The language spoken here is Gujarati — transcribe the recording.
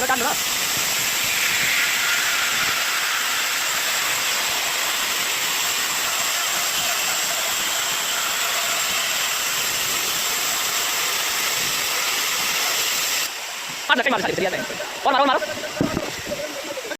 Nó canh rồi đó. Bắt được cái màn xả điểm này. Con nào.